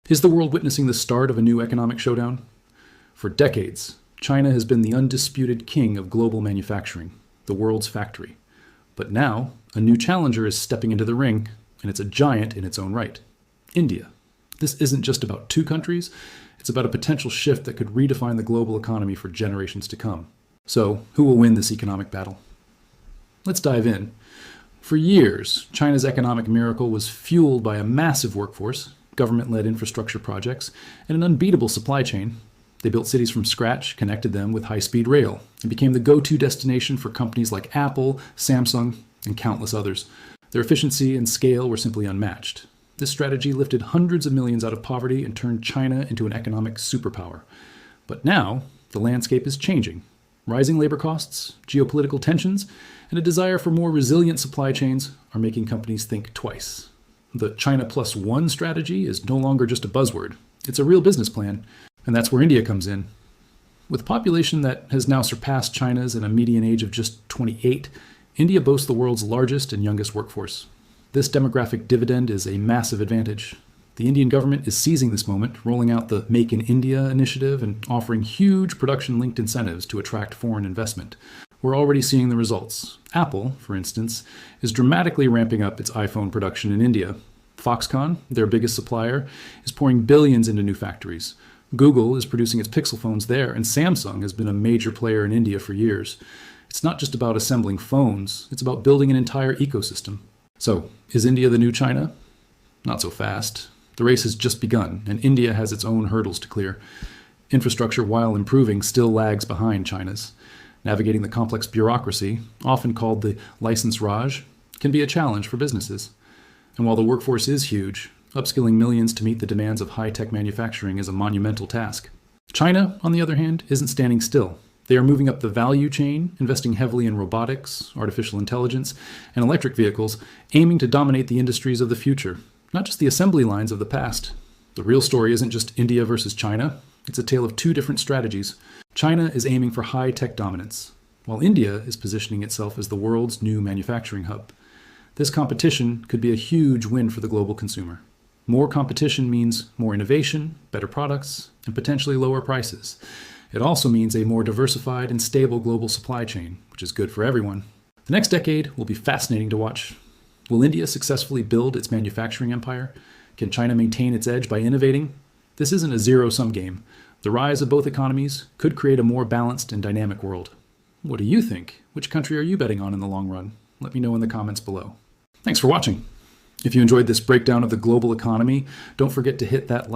Is the world witnessing the start of a new economic showdown? For decades, China has been the undisputed king of global manufacturing, the world's factory. But now, a new challenger is stepping into the ring, and it's a giant in its own right: India. This isn't just about two countries, it's about a potential shift that could redefine the global economy for generations to come. So, who will win this economic battle? Let's dive in. For years, China's economic miracle was fueled by a massive workforce, government-led infrastructure projects, and an unbeatable supply chain. They built cities from scratch, connected them with high-speed rail, and became the go-to destination for companies like Apple, Samsung, and countless others. Their efficiency and scale were simply unmatched. This strategy lifted hundreds of millions out of poverty and turned China into an economic superpower. But now, the landscape is changing. Rising labor costs, geopolitical tensions, and a desire for more resilient supply chains are making companies think twice. The China Plus One strategy is no longer just a buzzword. It's a real business plan, and that's where India comes in. With a population that has now surpassed China's in a median age of just 28, India boasts the world's largest and youngest workforce. This demographic dividend is a massive advantage. The Indian government is seizing this moment, rolling out the Make in India initiative and offering huge production-linked incentives to attract foreign investment. We're already seeing the results. Apple, for instance, is dramatically ramping up its iPhone production in India. Foxconn, their biggest supplier, is pouring billions into new factories. Google is producing its Pixel phones there, and Samsung has been a major player in India for years. It's not just about assembling phones, it's about building an entire ecosystem. So, is India the new China? Not so fast. The race has just begun, and India has its own hurdles to clear. Infrastructure, while improving, still lags behind China's. Navigating the complex bureaucracy, often called the license Raj, can be a challenge for businesses. And while the workforce is huge, upskilling millions to meet the demands of high-tech manufacturing is a monumental task. China, on the other hand, isn't standing still. They are moving up the value chain, investing heavily in robotics, artificial intelligence, and electric vehicles, aiming to dominate the industries of the future, not just the assembly lines of the past. The real story isn't just India versus China. It's a tale of two different strategies. China is aiming for high-tech dominance, while India is positioning itself as the world's new manufacturing hub. This competition could be a huge win for the global consumer. More competition means more innovation, better products, and potentially lower prices. It also means a more diversified and stable global supply chain, which is good for everyone. The next decade will be fascinating to watch. Will India successfully build its manufacturing empire? Can China maintain its edge by innovating? This isn't a zero-sum game. The rise of both economies could create a more balanced and dynamic world. What do you think? Which country are you betting on in the long run? Let me know in the comments below. Thanks for watching. If you enjoyed this breakdown of the global economy, don't forget to hit that like